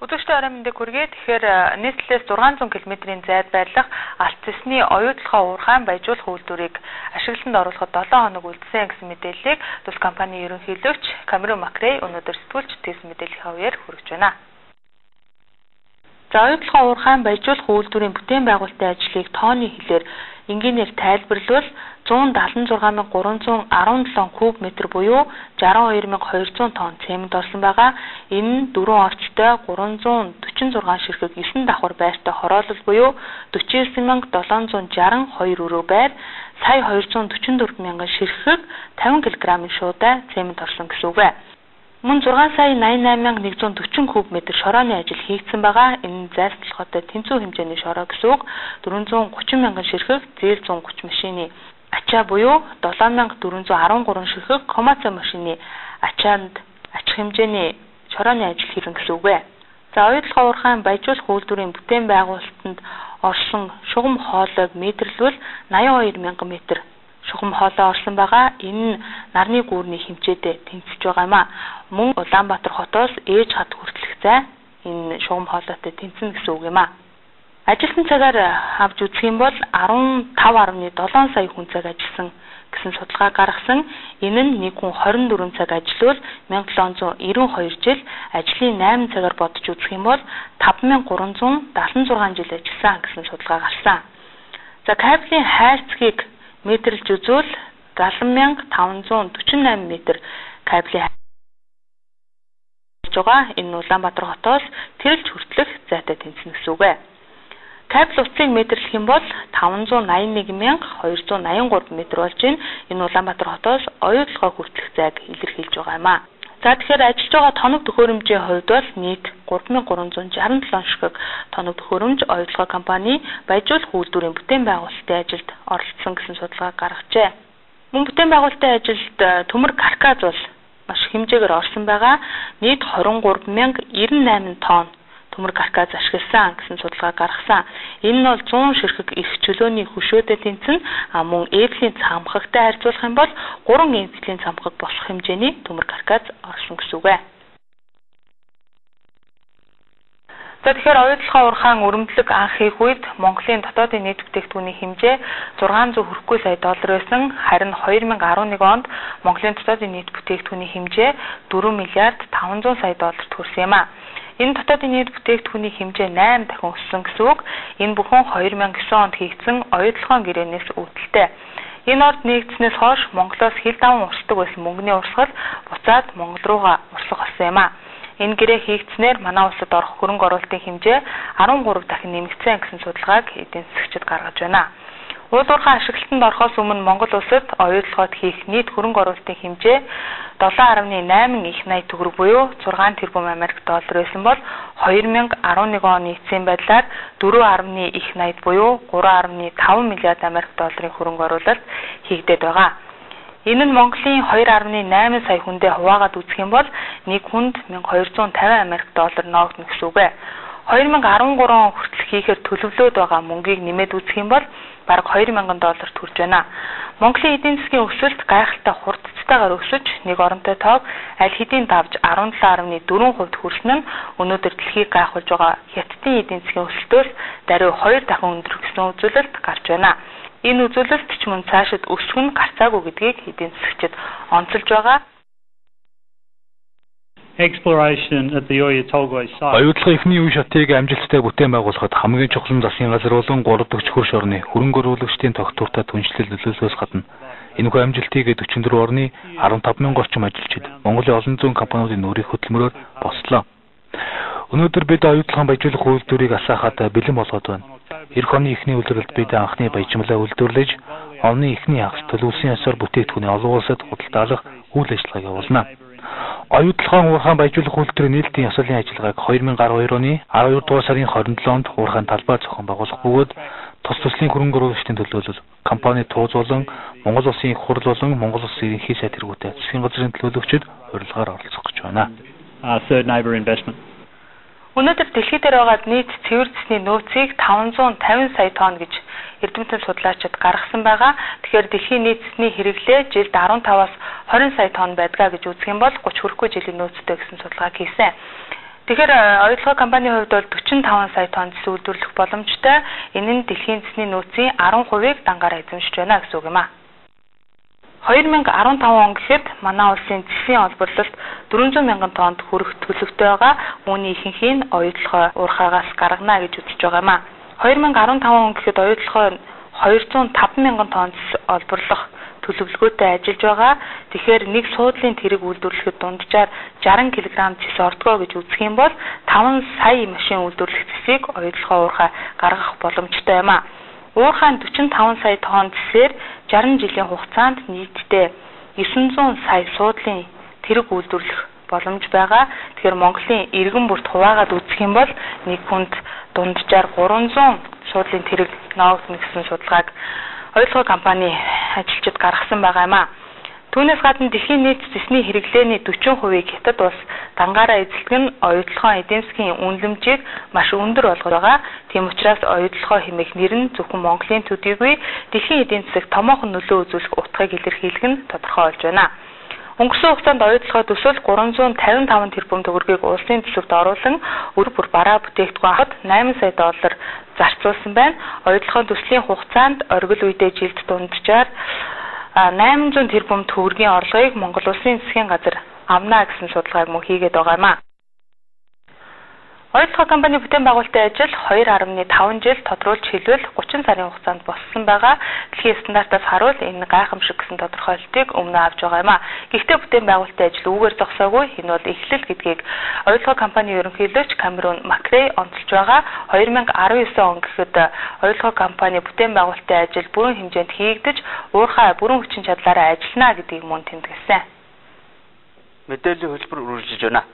Өдөртөө орой мэндийг хүргэе. Тэгэхээр нийтлэлээс 600 км-ийн зайд байрлах алт цэсний оюутлахаа уурхайн баяжуулах үйлдвэрийг ашиглалтанд оруулахад 7 хоног үлдсэн гэсэн мэдээллийг тус компани ерөнхийлөгч Камерун Макрей өнөөдөр сэтгүүлч тэгсэн мэдээллийн хавьяар хүргэж байна. За оюутлахаа уурхайн баяжуулах үйлдвэрийн бүтээн байгуулалтын ажлыг тооны хэлээр энгийнээр тайлбарлавал 176,317 куб метр буюу 62,200 тонн цемент орсон байгаа. Энэ нь 4 орчтой 346 ширхэг 9 давхар байртай хороолол буюу 49,762 өрөө байр, сая 244,000 ширхэг 50 кг-ийн шуудай цемент орсон гэсэн үг. Мөн 6,88,140 куб метр шорооны ажил хийгдсэн байгаа. Энэ нь зайлшгүй тэнцүү хэмжээний шороо гэсэн үг. 430,000 ширхэг зээл 130 машины ачаа буюу 7,413 ширхэг комацо машины ачаанд ачах хэмжээний шорооны ажил хийрэн гэсэн үг. За оюутлахаа уурхайн баяжуулах үйлдвэрийн бүтээн байгуулалтанд орсон шугам хоолойг метрлвэл 82,000 метр шугам хоолой орсон байгаа. Энэ нь нарны гүүрний хэмжээтэй тэнцэж байгаа юм а. Мөн Улаанбаатар хотоос ээж хад хүртэлх зай энэ шугам хоолойтой тэнцэнэ гэсэн үг юм а. Ажилтны цагаар авч үзэх юм бол 15.7 сая хүн цаг ажилласан гэсэн судалгаа гаргасан. Энэ нь нэг хүн 24 цаг ажиллавал 1792 жил, ажлын 8 цагаар бодож үзэх юм бол 5376 жил ажилласан гэсэн судалгаа гарсан. За кабелийн хайрцгийг метрлж үзвэл 70,548 метр кабелийн байгаа. Энэ Улаанбаатар хотоос Тэрэлж хүртэлх зайтай тэнцэнэ гэсэн үг. Кабель утсыг метрлэх юм бол 581,283 метр болж байна. Энэ Улаанбаатар хотоос оюутлахаа хүртэлх зайг илэрхийлж байгаа юм а. За тэгэхээр ажиллаж байгаа тоног төхөөрөмжийн хувьд бол нийт 3,367 ширхэг тоног төхөөрөмж оюутлахаа компани баяжуулах үйлдвэрийн бүтээн байгуулалтын ажилд оролцсон гэсэн судалгаа гаргажээ. Мөн бүтээн байгуулалтын ажилд төмөр каркас бол маш хэмжээгээр орсон байгаа. Нийт 23,098 тонн төмөр каркас ашигласан гэсэн судалгаа гаргасан. Энэ нь бол 100 ширхэг их чөлөөний хөшөөтэй тэнцэн, мөн эвлийн цамхагтай харьцуулах юм бол 3 эвлийн цамхаг болох хэмжээний төмөр каркас орсон гэсэн үг. За тэгэхээр оюутлахаа уурхайн өрөмдлөг анх хийх үед Монголын дотоодын нийт бүтээгдэхүүний хэмжээ 600 хүрэхгүй сая доллар байсан. Харин 2011 онд Монголын дотоодын нийт бүтээгдэхүүний хэмжээ 4 миллиард 500 сая долларт хүрсэн юм а. Энэ дотоодын нийт бүтээгдэхүүний хэмжээ 8 дахин өссөн гэсэн үг. Энэ бүхэн 2009 онд хийгдсэн оюутлахын гэрээнээс үүдэлтэй. Энэ орд нэгдснээс хойш Монголоос хил даван урсдаг байсан мөнгөний урсгал буцаад Монгол руугаа урслах болсон юм а. Энэ гэрээ хийгдснээр манай улсад орох хөрөнгө оруулалтын хэмжээ 13 дахин нэмэгдсэн гэсэн судалгааг эдийн засагчид гаргаж байна. Уул уурхай ашиглалтанд орохоос өмнө Монгол улсад оюутлахад хийх нийт хөрөнгө оруулалтын хэмжээ 7.8 их 80 төгрөг буюу 6 тэрбум Америк доллар байсан бол 2011 оны эцсийн байдлаар 4 их 80 буюу 3.5 миллиард Америк долларын хөрөнгө оруулалт хийгдээд байгаа. Энэ нь Монголын 2.8 сая хүндээ хуваагаад үзэх юм бол нэг хүнд 1250 Америк доллар ноогдно гэсэн үг. 2013 он хүртэл хийхээр төлөвлөөд байгаа мөнгийг нэмээд үзэх юм бол бараг 2000 доллар төрж байна. Монголын эдийн засгийн өсөлт гайхалтай хурдцайгаар өсөж нэг оронтой тоог аль хэдийн давж 17.4% хүрсэн нь өнөөдөр дэлхийг гайхуулж байгаа Хятадын эдийн засгийн өсөлтөөс даруй 2 дахин өндөр гэсэн үзүүлэлт гарч байна. Энэ үзүүлэлт ч мөн цаашид өсөх нь гарцаагүй гэдгийг эдийн засагчид онцолж байгаа. Оюутлах эхний үе шатыг амжилттай бүтээн байгуулахад хамгийн чухал засгийн газар болон 3 дахь хөрш орны хөрөнгө оруулагчдын тогтвортой түншлэл нөлөөлсөөс гадна энэхүү амжилтыг 44 орны 15,000 орчим ажилчид Монголын олон зуун компаниудын нүүрийн хөтөлмөрөөр бослоо. Өнөөдөр бид оюутлахын баяжуулах үйлдвэрийг асаахад бэлэн болгоод байна. Эх оны эхний үлрэлд бид анхны баяжмлаа үйлдвэрлэж, оны эхний хагас төлөвлөсөн ёсоор бүтээгдэхүүний олон улсад худалдаалах үйл ажиллагааг явуулна. Оюутлахын уурхайн баяжуулах үйлдвэрийн нийлтийн ёслолын ажиллагааг 2012 оны 12 дугаар сарын 27-нд уурхайн талбай зохион байгуулах бөгөөд тус төслийн хөрөнгө оруулагчдын төлөөлөл, компани тууз болон Монгол Улсын их хурл болон Монгол Улсын ерөнхий сайд тэргүүтэй засгийн газрын төлөөлөгчид урилгаар оролцох гэж байна. Third neighbor investment. Өнөөдөр дэлхий дээр байгаа нийт цэвэр цэсний нөөцийг 550 сая тонн гэж эрдэмтэн судлаачид гаргасан байгаа. Тэгэхээр дэлхийн нийт цэсний хэрэглээ жилд 15-аас 20 сая тонн байдгаа гэж үзэх юм бол 30 хүрэхгүй жилийн нөөцтэй гэсэн судалгаа хийсэн. Тэгэхээр оюутлогын компанийн хувьд бол 45 сая тонн цэс үйлдвэрлэх боломжтой. Энэ нь дэлхийн цэсний нөөцийн 10%-ыг дангаараа эзэмшиж байна гэсэн үг юм а. 2015 он гэхэд манай улсын цэсийн олборлолт 400 мянган тоннд хүрэх төлөвтэй байгаа. Үүний ихэнхийг нь оюутлогын уурхаагаас гаргана гэж үзэж байгаа юм а. 2015 он гэхэд оюутлогын 205 мянган тонн цэс олборлох төлөвлөгөөтэй ажиллаж байгаа. Тэгэхээр нэг суудлын тэрэг үйлдвэрлэхэд дунджаар 60 кг цэс ордгоо гэж үзэх юм бол 5 сая машин үйлдвэрлэх цэсийг оюутлогын уурхай гаргах боломжтой юм а. Уурхайн 45 сая тонн цэсээр 60 жилийн хугацаанд нийтдээ 900 сая суудлын тэрэг үйлдвэрлэх боломж байгаа. Тэгэхээр Монголын иргэн бүрт хуваагаад үзэх юм бол нэг хүнд дунджаар 300 суудлын тэрэг ноогдно гэсэн судалгааг оюутлогын компани ажилчид гаргасан байгаа юм а. Түүнээс гадна дэлхийн нийт цэсний хэрэглээний 40%-ийг Хятад улс дангаараа эзэлдэг нь оюутлогын эдийн засгийн үнэлэмжийг маш өндөр болгож байгаа. Тийм учраас оюутлогын хэмээх нэр нь зөвхөн Монголын төдийгүй дэлхийн эдийн засагт томоохон нөлөө үзүүлэх утгыг илэрхийлэх нь тодорхой болж байна. Өнгөрсөн хугацаанд оюутлогын төсөл 355 тэрбум төгрөгийг улсын төсөвт оруулан өөр бүр бараа бүтээгдэхүүн авахд 8 сая доллар зарцуулсан байна. Оюутлогын төслийн хугацаанд оргил үедээ жилд дунджаар 800 тэрбум төгрөгийн орлогыг Монгол улсын засгийн газар авна гэсэн судалгааг мөн хийгээд байгаа юм а. Оюутлогын компани бүтээн байгуулалтын ажил 2.5 жил тодруулж хэлбэл 30 сарын хугацаанд болсон байгаа. Дэлхийн стандартаас харуул энэ гайхамшиг гэсэн тодорхойлолтыг өмнө авч байгаа юм а. Гэхдээ бүтээн байгуулалтын ажил үүгээр зогсоогүй. Энэ бол эхлэл гэдгийг оюутлогын компани ерөнхийлөгч Камерун Макрей онцолж байгаа. 2019 он гэхэд оюутлогын компани бүтээн байгуулалтын ажил бүрэн хэмжээнд хийгдэж, уурхай бүрэн хүчин чадлаараа ажиллана гэдгийг мөн тэмдэглэсэн. Мэдээллийн хөтөлбөр үргэлжлэж байна.